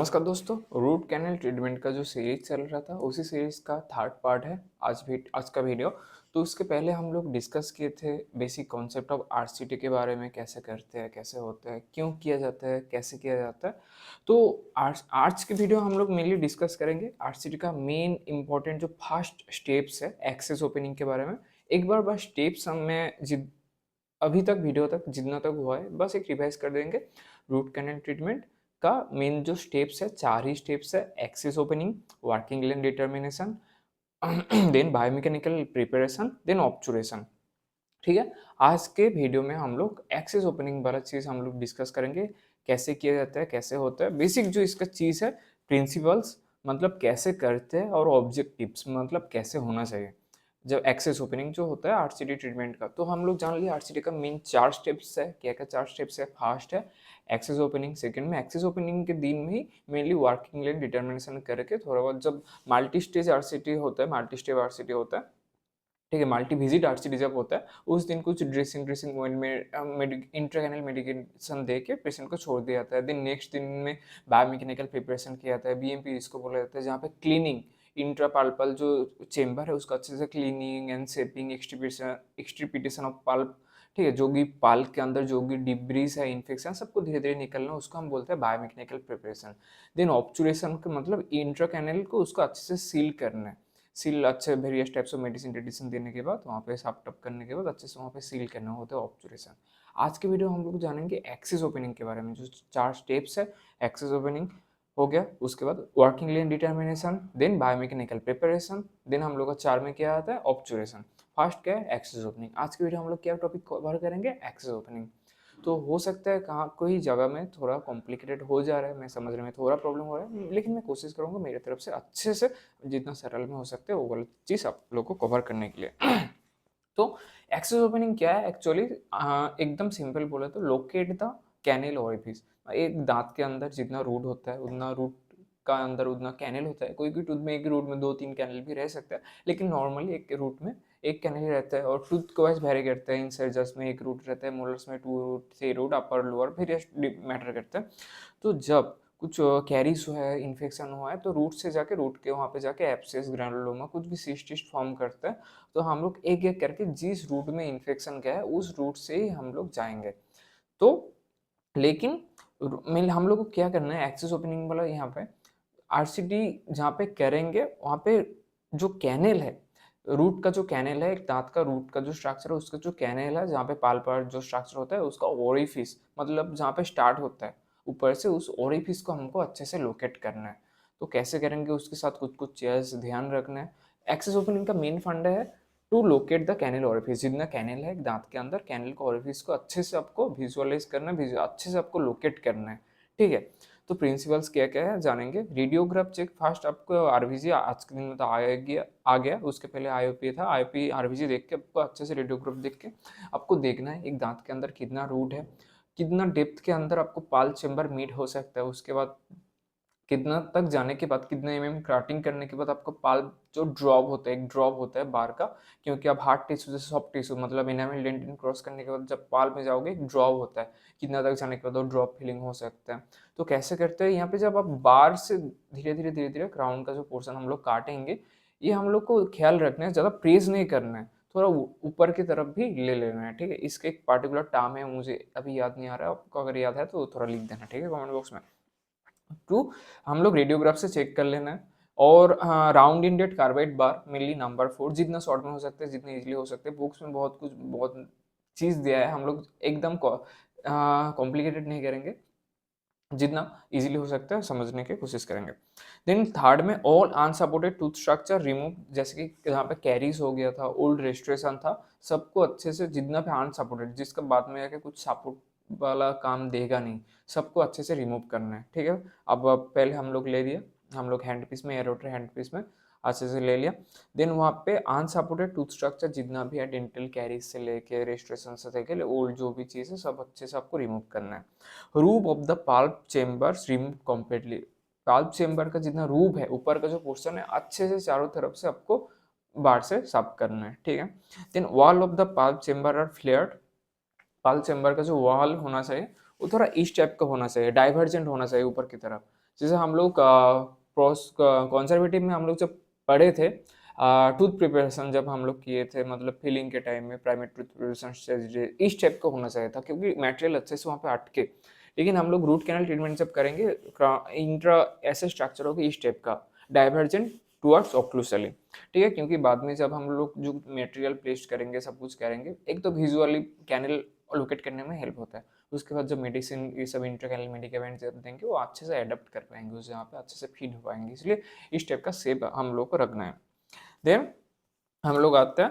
नमस्कार दोस्तों। Root canal treatment का जो सीरीज चल रहा था उसी सीरीज का थर्ड पार्ट है आज का वीडियो। तो उसके पहले हम लोग डिस्कस किए थे बेसिक कॉन्सेप्ट ऑफ आरसीटी के बारे में, कैसे करते हैं, कैसे होता है, क्यों किया जाता है, कैसे किया जाता है। तो आज की वीडियो हम लोग मेनली डिस्कस करेंगे आरसीटी का मेन इंपॉर्टेंट जो फर्स्ट स्टेप्स है एक्सेस ओपनिंग के बारे में। एक बार बस स्टेप्स मैं अभी तक वीडियो तक जितना तक हुआ है बस एक रिवाइज कर देंगे। रूट कैनल ट्रीटमेंट का मेन जो स्टेप्स है, चार ही स्टेप्स है। Access opening, working length determination, then biomechanical preparation, then obturation. ठीक है। आज के वीडियो में हम लोग एक्सिस ओपनिंग वाला चीज़ हम लोग डिस्कस करेंगे, कैसे किया जाता है, कैसे होता है, बेसिक जो इसका चीज़ है, प्रिंसिपल्स मतलब कैसे करते हैं, और ऑब्जेक्टिव्स मतलब कैसे होना चाहिए जब एक्सेस ओपनिंग जो होता है आरसीटी ट्रीटमेंट का। तो हम लोग जान लिया आरसीटी का मेन चार स्टेप्स है। क्या क्या चार स्टेप्स है? फर्स्ट है एक्सेस ओपनिंग, सेकंड में एक्सेस ओपनिंग के दिन में ही मेनली वर्किंग लेंथ डिटर्मिनेशन करके थोड़ा बहुत जब मल्टी स्टेज आरसीटी होता है, मल्टी स्टेप आरसीटी होता है, ठीक है, मल्टी विजिट आरसीटी जब होता है उस दिन कुछ ड्रेसिंग ड्रेसिंग में इंट्राकैनल मेडिकेशन दे के पेशेंट को छोड़ दिया जाता है। देन नेक्स्ट दिन में बायोमैकेनिकल प्रिपरेशन किया जाता है, बीएमपी इसको बोला जाता है, जहाँ पे क्लीनिंग इंट्रापल्पल जो चेम्बर है उसका अच्छे से cleaning and shaping, extirpation of pulp, ठीक है, जो भी पाल्प के अंदर जो भी डिब्रीज है, इन्फेक्शन, सबको धीरे धीरे निकलना, उसको हम बोलते हैं बायोमैकेनिकल प्रिपरेशन। देन ऑब्चुरेशन का मतलब इंट्राकैनल को उसको अच्छे से सील करना है। सील अच्छे वेरियस टाइप्स ऑफ मेडिसिन टेडिसिन देने के बाद वहाँ पे साफ टप करने के बाद अच्छे से वहाँ पे सील करना होता है ऑब्चुरेशन। आज के वीडियो हम लोग जानेंगे एक्सिस ओपनिंग के बारे में, जो चार स्टेप्स है। एक्सिस ओपनिंग हो गया, उसके बाद working length determination, then biomechanical preparation, then हम लोग का चार में क्या आता है? ऑब्चुरेशन। फर्स्ट क्या है? Access opening. आज की वीडियो हम लोग क्या टॉपिक कवर करेंगे? Axis opening. तो हो सकता है कहाँ कोई जगह में थोड़ा कॉम्प्लिकेटेड हो जा रहा है, मैं समझने में थोड़ा प्रॉब्लम हो रहा है, लेकिन मैं कोशिश करूँगा मेरी तरफ से अच्छे से जितना सरल में हो सकता है वो वाला चीज़ आप लोग को कवर करने के लिए। तो एक्सेस ओपनिंग क्या है एक्चुअली? एकदम सिंपल बोले तो लोकेट द कैनेल ओरिफिस। एक दांत के अंदर जितना रूट होता है उतना रूट का अंदर उतना कैनेल होता है। कोई कोई टूथ में एक रूट में दो तीन कैनेल भी रह सकता है, लेकिन नॉर्मली एक रूट में एक कैनेल रहता है। और टूथ को वाइज वेरी करता है, इंसर्जर्स में एक रूट रहता है, मोलर्स में two root, three root, upper lower various matter करता है। तो जब कुछ कैरीज हुआ है, इन्फेक्शन हुआ है, तो रूट से जाके रूट के वहाँ पे जाके एब्सेस, ग्रैनुलोमा, कुछ भी सिस्टिस्ट फॉर्म करता है। तो हम लोग एक एक करके जिस रूट में इन्फेक्शन गया है उस रूट से ही हम लोग जाएंगे। तो लेकिन मेन हम लोग को क्या करना है एक्सेस ओपनिंग वाला यहाँ पे आरसीटी जहाँ पे करेंगे वहाँ पे जो कैनेल है, रूट का जो कैनेल है, एक दांत का रूट का जो स्ट्रक्चर है उसका जो कैनेल है, जहाँ पे पाल पर जो स्ट्रक्चर होता है उसका ओरिफिस मतलब जहाँ पे स्टार्ट होता है ऊपर से, उस ओरिफिस को हमको अच्छे से लोकेट करना है। तो कैसे करेंगे उसके साथ कुछ कुछ चीज़ ध्यान रखना है। एक्सेस ओपनिंग का मेन फंडा है टू लोकेट द कैनेल ओरिफिस। जितना कैनेल है एक दांत के अंदर, कैनेल का ओरिफिस को अच्छे से आपको विजुअलाइज करना है, अच्छे से आपको लोकेट करना है। ठीक है। तो प्रिंसिपल्स क्या क्या है जानेंगे। रेडियोग्राफ चेक फर्स्ट आपको आरवीजी आज के दिन में तो आ गया, उसके पहले आईओपी था। आईओपी आरवीजी देख के आपको अच्छे से रेडियोग्राफ देख के आपको देखना है एक दांत के अंदर कितना रूट है, कितना डेप्थ के अंदर आपको पाल चेम्बर मीट हो सकता है, उसके बाद कितना तक जाने के बाद, कितने क्राउटिंग करने के बाद आपको पाल जो ड्रॉप होता है, एक ड्रॉप होता है बार का, क्योंकि आप हार्ड टिश्यू से सॉफ्ट टिश्यू मतलब इनामिल डेंटिन क्रॉस करने के बाद जब पाल में जाओगे एक ड्रॉप होता है, कितना तक जाने के बाद वो ड्रॉप फिलिंग हो सकता है। तो कैसे करते हैं यहाँ पे, जब आप बार से धीरे धीरे क्राउन का जो पोर्शन हम लोग काटेंगे, ये हम लोग को ख्याल रखना है, ज़्यादा प्रेस नहीं करना है, थोड़ा ऊपर की तरफ भी ले लेना है। ठीक है। इसका एक पार्टिकुलर टर्म है, मुझे अभी याद नहीं आ रहा है, आपको अगर याद है तो थोड़ा लिख देना, ठीक है, कमेंट बॉक्स में। टू हम लोग रेडियोग्राफ से चेक कर लेना है। और राउंड इंडेड कार्बाइड बार मेनली नंबर 4, जितना शॉर्ट में हो सकता है, जितने इजीली हो सकते हैं। बुक्स में बहुत कुछ बहुत चीज़ दिया है, हम लोग एकदम कॉम्प्लिकेटेड नहीं करेंगे, जितना इजीली हो सकता है समझने की कोशिश करेंगे। देन थर्ड में all unsupported tooth structure remove, जैसे कि यहाँ पे कैरीज हो गया था, ओल्ड रेस्ट्रेशन था, सबको अच्छे से, जितना भी अनसपोर्टेड जिसका बाद में आके कुछ सपोर्ट वाला काम देगा नहीं, सबको अच्छे से रिमूव करना है। ठीक है। अब पहले हम लोग ले लिया, हम लोग हैंड पीस में, एरोटर हैंड पीस में अच्छे से ले लिया। देन वहाँ पे अनसपोर्टेड टूथ स्ट्रक्चर जितना भी है, डेंटल कैरीज से लेके रेस्ट्रेशन से लेके ओल्ड जो भी चीज़ है सब अच्छे से आपको रिमूव करना है। रूप of the pulp chamber remove completely. Pulp chamber का जितना रूप है, ऊपर का जो पोर्शन है, अच्छे से चारों तरफ से आपको बाहर से साफ करना है। ठीक है। Then wall of the pulp chamber are flared. Pulp chamber का जो वॉल होना चाहिए वो थोड़ा इस टाइप का होना चाहिए, डाइवर्जेंट होना चाहिए ऊपर की तरफ, जैसे हम लोग कॉन्जर्वेटिव में हम लोग जब पढ़े थे टूथ प्रिपरेशन, जब हम लोग किए थे मतलब फिलिंग के टाइम में प्राइमेरी टूथ प्रिपरेशन इस टाइप का होना चाहिए था, क्योंकि मटेरियल अच्छे से वहाँ पे अटके। लेकिन हम लोग रूट कैनल ट्रीटमेंट जब करेंगे, इंट्रा ऐसे स्ट्रक्चर होगा इस टाइप का, डाइवर्जेंट टुवर्ड्स ऑक्लूसली, ठीक है। क्योंकि बाद में जब हम लोग जो मटेरियल प्लेस करेंगे, सब कुछ करेंगे, एक तो विजुअली कैनल लोकेट करने में हेल्प होता है। उसके बाद जब मेडिसिन ये सब इंट्राकैनल मेडिकेमेंट जब देंगे, वो अच्छे से अडेप्ट कर पाएंगे, उस जहाँ पे अच्छे से फीड हो पाएंगे। इसलिए इस टाइप का शेप हम लोग को रखना है। देन हम लोग आते हैं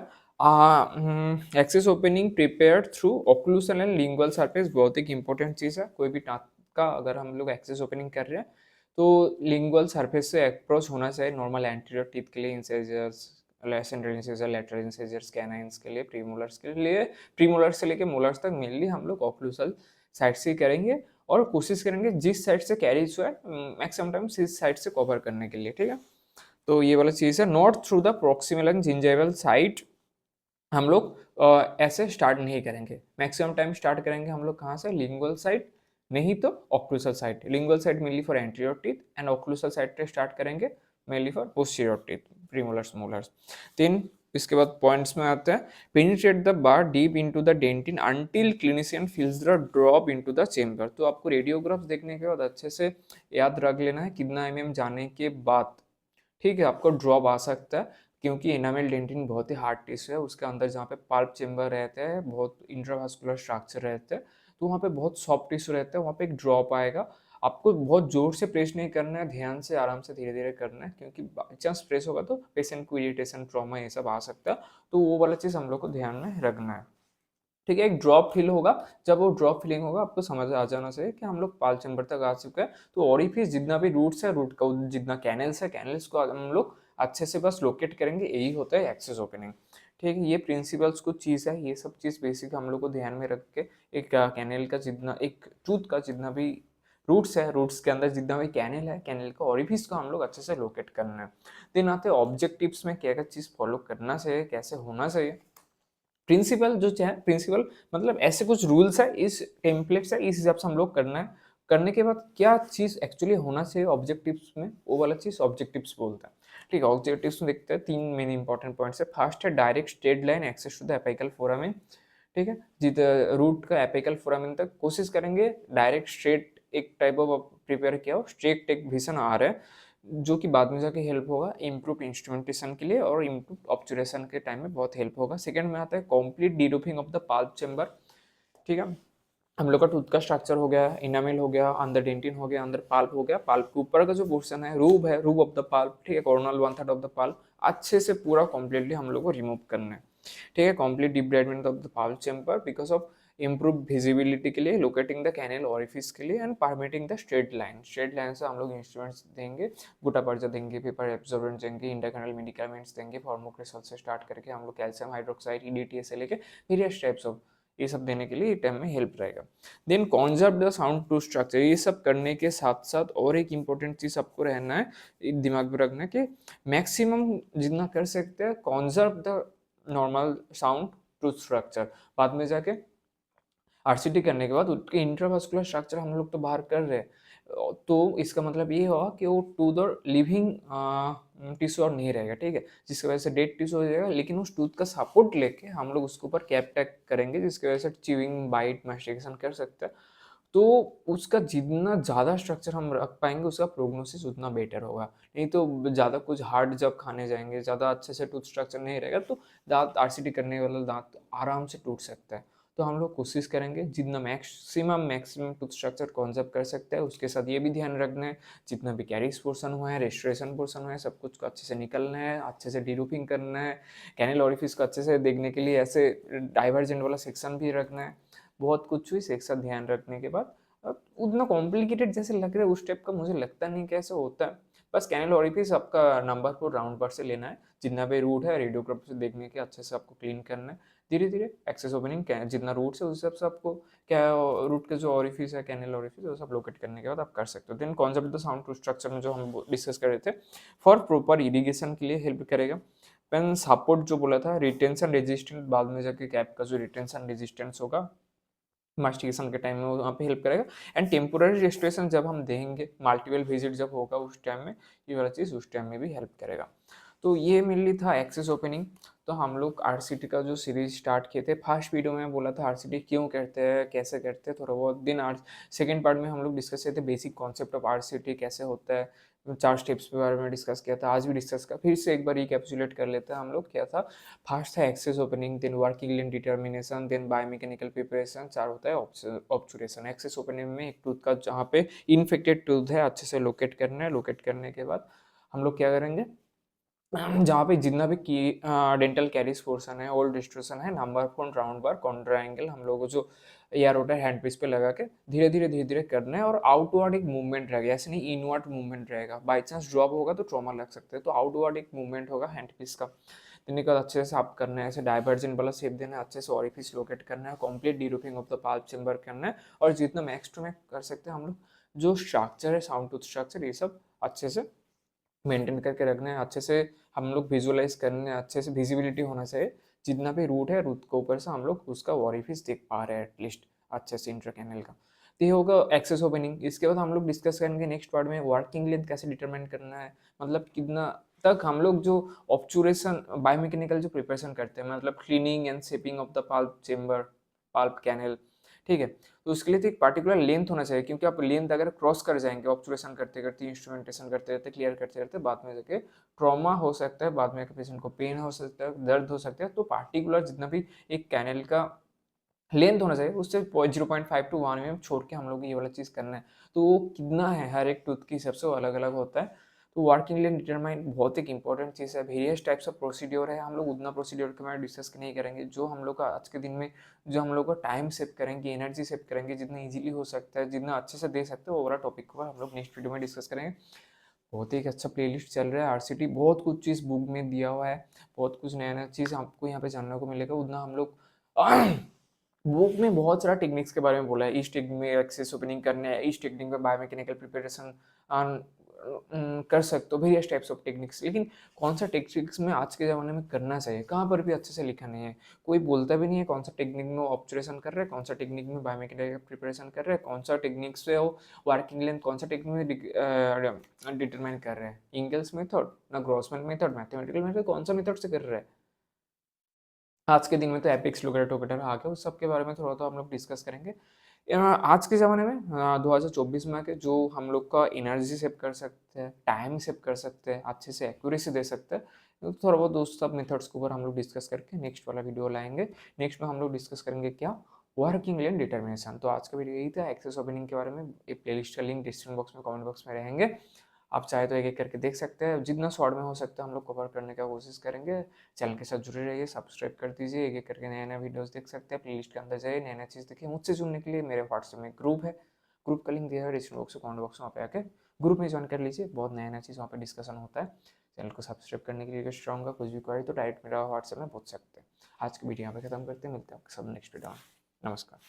access opening prepared through occlusal and lingual surface. बहुत एक इंपॉर्टेंट चीज़ है, कोई भी दांत का अगर हम लोग एक्सेस ओपनिंग कर रहे हैं तो लिंगुअल सरफेस से अप्रोच होना चाहिए। नॉर्मल एंटीरियर टीथ के लिए इंसेजर्स, सेंट्रल इंसेजर, लैटरल इंसेजर्स, कैनाइंस के लिए, प्रीमोलर्स के लिए, प्रीमोलर्स से लेके मोलर्स तक मेनली हम लोग ओक्लूसल साइड से करेंगे और कोशिश करेंगे जिस साइड से कैरीज हुआ है मैक्सिमम टाइम इस साइड से कवर करने के लिए, ठीक है। तो ये वाला चीज़ है। Not through the proximal and gingival side हम लोग ऐसे स्टार्ट नहीं करेंगे। मैक्सिमम टाइम स्टार्ट करेंगे हम लोग कहाँ से, लिंगुअल साइड, नहीं तो occlusal side. Lingual side mainly for anterior teeth and occlusal side पे स्टार्ट करेंगे mainly for posterior teeth, premolars, molars. तीन इसके बाद पॉइंट्स में आते हैं। Penetrate the bur deep into the dentin until clinician feels the drop into the chamber. तो आपको रेडियोग्राफ देखने के बाद अच्छे से याद रख लेना है कितना जाने के बाद, ठीक है, आपको ड्रॉप आ सकता है। क्योंकि एनामेल डेंटिन बहुत ही हार्ड टिश्यू है, उसके अंदर जहाँ पे पल्प चेम्बर रहते हैं, बहुत इंट्रावास्कुलर स्ट्रक्चर रहते हैं, तो वहाँ पे बहुत सॉफ्ट टिश्यू रहता है, वहाँ पे एक ड्रॉप आएगा। आपको बहुत जोर से प्रेस नहीं करना है, ध्यान से आराम से धीरे धीरे करना है, क्योंकि बाई चांस प्रेस होगा तो पेशेंट को इरिटेशन, ट्रॉमा ये सब आ सकता है। तो वो वाला चीज़ हम लोग को ध्यान में रखना है, ठीक है। एक ड्रॉप फील होगा, जब वो ड्रॉप फीलिंग होगा आपको समझ आ जाना चाहिए कि हम लोग पाल चैम्बर तक आ चुके हैं। तो ऑरिफिस जितना भी रूट्स है, रूट का जितना कैनल्स है, कैनल्स को हम लोग अच्छे से बस लोकेट करेंगे, यही होता है एक्सेस ओपनिंग, ठीक है। ये प्रिंसिपल्स कुछ चीज़ है, ये सब चीज़ बेसिक हम लोग को ध्यान में रख के एक कैनल का जितना, एक टूथ का जितना भी रूट्स है, रूट्स के अंदर जितना भी कैनल है, कैनल का ऑरिफिस को हम लोग अच्छे से लोकेट करना है। देन आते हैं ऑब्जेक्टिव्स में क्या क्या चीज़ फॉलो करना चाहिए, कैसे होना चाहिए। प्रिंसिपल जो है, प्रिंसिपल मतलब ऐसे कुछ रूल्स है, इस टेम्पलेट से इस हिसाब से हम लोग करना है। करने के बाद क्या चीज़ एक्चुअली होना चाहिए ऑब्जेक्टिव्स में, वो वाला चीज़ ऑब्जेक्टिव्स बोलता है, ठीक है। ऑब्जेक्टिव्स में देखते हैं तीन मेन इंपॉर्टेंट पॉइंट्स है। फर्स्ट है direct straight line access to the apical foramen, ठीक है। जित रूट का एपिकल फोरामेन तक कोशिश करेंगे डायरेक्ट स्ट्रेट एक टाइप ऑफ प्रिपेयर किया हो, स्ट्रेट एक विजन आ रहा है, जो कि बाद में जाके हेल्प होगा इम्प्रूव इंस्ट्रूमेंटेशन के लिए और इम्प्रूव ऑब्जर्वेशन के टाइम में बहुत हेल्प होगा। सेकंड में आता है complete deroofing of the pulp chamber, ठीक है। हम लोग का टूथ का स्ट्रक्चर हो गया, इनामेल हो गया, अंदर डेंटिन हो गया, अंदर पाल्प हो गया, पाल्प के ऊपर का जो पोर्शन है रूब ऑफ द पाल्प, ठीक है, कॉर्नल 1/3 ऑफ द पाल्प, अच्छे से पूरा कम्प्लीटली हम लोग को रिमूव करना है, ठीक है। Complete debridement of the pulp chamber because of improve visibility के लिए, लोकेटिंग द कैनल ऑरिफिस के लिए and permitting the straight line. Straight line से हम लोग इंस्ट्रूमेंट्स देंगे, गुटा पर्चा देंगे, पेपर एब्जॉर्बेंट देंगे, इंटरकैनल मेडिकामेंट्स देंगे, फॉर्मोक्रेसॉल से स्टार्ट करके हम लोग कैल्शियम हाइड्रोक्साइड, ईडीटीए से लेके वेरियस टाइप्स ऑफ ये सब देने के लिए टाइम में हेल्प रहेगा। Then conserve the sound tooth structure. ये सब करने के साथ साथ और एक इम्पोर्टेंट चीज़ आपको रहना है, दिमाग में रखना है कि मैक्सिमम जितना कर सकते हैं conserve the normal sound tooth structure. बाद में जाके आरसीटी करने के बाद उसके इंट्रावास्कुलर स्ट्रक्चर हम लोग तो बाहर कर रहे हैं, तो इसका मतलब ये हुआ कि वो टू द लिविंग टिश्यू और नहीं रहेगा, ठीक है, जिसकी वजह से डेड टिश्यू हो जाएगा। लेकिन उस टूथ का सपोर्ट लेके हम लोग उसके ऊपर कैप टैग करेंगे, जिसकी वजह से च्यूइंग, बाइट, मैस्टिकेशन कर सकते हैं। तो उसका जितना ज़्यादा स्ट्रक्चर हम रख पाएंगे उसका प्रोग्नोसिस उतना बेटर होगा। नहीं तो ज़्यादा कुछ हार्ड जब खाने जाएंगे, ज़्यादा अच्छे से टूथ स्ट्रक्चर नहीं रहेगा, तो दांत आरसीटी करने वाला दांत आराम से टूट सकता है। तो हम लोग कोशिश करेंगे जितना मैक्सिमम टूथ स्ट्रक्चर कॉन्जर्व कर सकते हैं। उसके साथ ये भी ध्यान रखना है जितना भी कैरीज पोर्सन हुआ है, रेस्टोरेशन पोर्सन हुआ है, सब कुछ को अच्छे से निकलना है, अच्छे से डीरूफिंग करना है। कैनल ऑरिफिस को अच्छे से देखने के लिए ऐसे डाइवर्जेंट वाला सेक्शन भी रखना है। बहुत कुछ हुई, एक साथ ध्यान रखने के बाद अब उतना कॉम्प्लिकेटेड जैसे लग रहा है उस टाइप का मुझे लगता नहीं कैसे होता है। बस कैनल ऑरिफिस आपका नंबर को राउंड पर से लेना है, जितना भी रूट है रेडियोग्राफ से देखने के अच्छे से आपको क्लीन करना है। धीरे धीरे एक्सेस ओपनिंग जितना रूट्स है उस हिसाब से आपको क्या रूट के जो ऑरिफिस है, कैनल ऑरिफिस, वो सब लोकेट करने के बाद आप कर सकते हो। Then concept of the sound tooth structure में जो हम डिस्कस कर रहे थे, फॉर प्रॉपर इरिगेशन के लिए हेल्प करेगा। पेन सपोर्ट जो बोला था, रिटेंशन रेजिस्टेंट, बाद में जाके कैप का जो रिटेंशन रेजिस्टेंस होगा मास्टिकेशन के टाइम में वो वहाँ पे हेल्प करेगा। एंड टेम्पोररी रेस्टोरेशन जब हम देंगे, मल्टीपल विजिट जब होगा उस टाइम में, ये वाला चीज़ उस टाइम में भी हेल्प करेगा। तो ये मेनली था एक्सेस ओपनिंग। तो हम लोग आरसीटी का जो सीरीज स्टार्ट किए थे, फर्स्ट वीडियो में बोला था आरसीटी क्यों करते हैं, कैसे करते हैं, थोड़ा बहुत दिन आर सेकेंड पार्ट में हम लोग डिस्कस किए थे बेसिक कॉन्सेप्ट ऑफ आरसीटी कैसे होता है, 4 स्टेप्स के बारे में डिस्कस किया था। आज भी डिस्कस का फिर से एक बार रिकैप्सुलेट कर लेते हैं हम लोग। क्या था? फर्स्ट था access opening, then working length determination, then biomechanical preparation, 4 होता है ऑब्चुरेशन। एक्सेस ओपनिंग में एक टूथ का जहाँ पे इन्फेक्टेड टूथ है अच्छे से लोकेट करना है। लोकेट करने के बाद हम लोग क्या करेंगे, जहाँ पे जितना भी की डेंटल कैरिज पोर्सन है, ओल्ड डिस्ट्रोशन है, नंबर फोन, राउंड बार, कॉन्ट्रा एंगल, हम लोगों को जो एयर होता है हैंड पीस पे लगा के धीरे धीरे करना है। और आउटवर्ड एक मूवमेंट रहेगा, ऐसे नहीं इनवर्ड मूवमेंट रहेगा। बाई चांस ड्रॉप होगा तो ट्रॉमा लग सकता है, तो आउटवर्ड एक मूवमेंट होगा हैंड पीस का। देने के बाद अच्छे से आप करना है, ऐसे डाइवर्जेंट वाला शेप देना है, अच्छे से ऑरिफिस लोकेट करना है, complete deroofing of the pulp chamber करना है। और जितना मैक्स टू मैक्स कर सकते हैं हम लोग, जो स्ट्रक्चर है साउंड टूथ स्ट्रक्चर, ये सब अच्छे से मेंटेन करके रखना है। अच्छे से हम लोग विजुअलाइज करने हैं, अच्छे से विजिबिलिटी होना चाहिए। जितना भी रूट है, रूट के ऊपर से हम लोग उसका ओरिफिस देख पा रहे हैं एटलीस्ट अच्छे से इंटर कैनल का। तो ये होगा एक्सेस ओपनिंग। इसके बाद हम लोग डिस्कस करेंगे नेक्स्ट पार्ट में वर्किंग लेंथ कैसे डिटरमाइन करना है, मतलब कितना तक हम लोग जो ऑब्चुरेशन बायोमेकेनिकल जो प्रिपरेशन करते हैं, मतलब cleaning and shaping of the pulp chamber, pulp canal, ठीक है। तो उसके लिए तो एक पार्टिकुलर लेंथ होना चाहिए, क्योंकि आप लेंथ अगर क्रॉस कर जाएंगे ऑब्जर्वेशन करते करते, इंस्ट्रूमेंटेशन करते करते, क्लियर करते करते, बाद में जाके ट्रॉमा हो सकता है, बाद में पेशेंट को पेन हो सकता है, दर्द हो सकता है। तो पार्टिकुलर जितना भी एक कैनल का लेंथ होना चाहिए, उससे 0.5 टू 1 mm छोड़ के हम लोग ये वाला चीज़ करना है। तो वो कितना है हर एक टूथ की हिसाब से वो अलग अलग होता है। तो वर्किंग लेंथ डिटरमाइन बहुत एक इंपॉर्टेंट चीज़ है। वेरियस टाइप्स ऑफ प्रोसीड्योर है, हम लोग उतना प्रोसीड्योर के बारे में डिस्कस नहीं करेंगे। जो हम लोग का आज के दिन में जो हम लोग का टाइम सेव करेंगे, एनर्जी सेव करेंगे, जितना ईजिली हो सकता है, जितना अच्छे से दे सकते हैं, वो वाला टॉपिक को हम लोग नेक्स्ट वीडियो में डिस्कस करेंगे। बहुत ही एक अच्छा प्लेलिस्ट चल रहा है आरसीटी, बहुत कुछ चीज़ बुक में दिया हुआ है, बहुत कुछ नया नया चीज़ आपको यहाँ पे जानने को मिलेगा। उतना हम लोग बुक में बहुत सारा टेक्निक्स के बारे में बोला है। इस टेक्निक में एक्सेस ओपनिंग करना है, इस टेक्निक में बायोमेकेनिकल प्रिपरेशन कर सकते हो, वेरियस टाइप्स ऑफ टेक्निक्स। लेकिन कौन सा टेक्निक्स में आज के ज़माने में करना चाहिए, कहाँ पर भी अच्छे से लिखा नहीं है। कोई बोलता भी नहीं है कौन सा टेक्निक में ऑब्जर्वेशन कर रहे हैं, कौन सा टेक्निक में बायोमेकेनिकल प्रिपरेशन कर रहे हैं, कौन सा टेक्निक से वो वर्किंग लेंथ, कौन सा टेक्निक में डिटरमाइन कर रहे हैं। इंगल्स मेथड ना ग्रॉसमैन मेथड, मैथमेटिकल मेथड, कौन सा मेथड से कर रहे हैं। आज के दिन में तो एपिक्स लोकेटर वगैरह आ गया, उस सब के बारे में थोड़ा तो हम लोग डिस्कस करेंगे। आज के ज़माने में 2024 में आके जो हम लोग का एनर्जी सेव कर सकते हैं, टाइम सेव कर सकते हैं, अच्छे से एक्यूरेसी दे सकते हैं, तो थोड़ा बहुत उस सब मेथड्स के ऊपर हम लोग डिस्कस करके नेक्स्ट वाला वीडियो लाएंगे। नेक्स्ट में हम लोग डिस्कस करेंगे क्या, वर्किंग लेंथ डिटर्मिनेशन। तो आज का वीडियो यही था एक्सेस ओपनिंग के बारे में। एक प्लेलिस्ट का लिंक डिस्क्रिप्शन बॉक्स में, कमेंट बॉक्स में रहेंगे, आप चाहे तो एक एक करके देख सकते हैं। जितना शॉर्ट में हो सकता है हम लोग कवर करने का कोशिश करेंगे। चैनल के साथ जुड़े रहिए, सब्सक्राइब कर दीजिए, एक एक करके नए नए वीडियोस देख सकते हैं। प्लेलिस्ट के अंदर जाइए, नए नए चीज़ देखिए। मुझसे जुड़ने के लिए मेरे व्हाट्सएप में ग्रुप है, ग्रुप का लिंक दिया है डिस्क्रिप्शन बॉक्स में, कमेंट बॉक्स में, वहाँ पे आके ग्रुप में ज्वाइन कर लीजिए। बहुत नया नया चीज़ वहाँ पे डिस्कशन होता है। चैनल को सब्सक्राइब करने के लिए रिक्वेस्ट रहूँगा। कुछ भी क्वारी तो डायरेक्ट मेरा व्हाट्सएप में पूछ सकते हैं। आज की वीडियो यहाँ पे खत्म करते हैं, मिलते हैं आपके साथ नेक्स्ट वीडियो में। नमस्कार।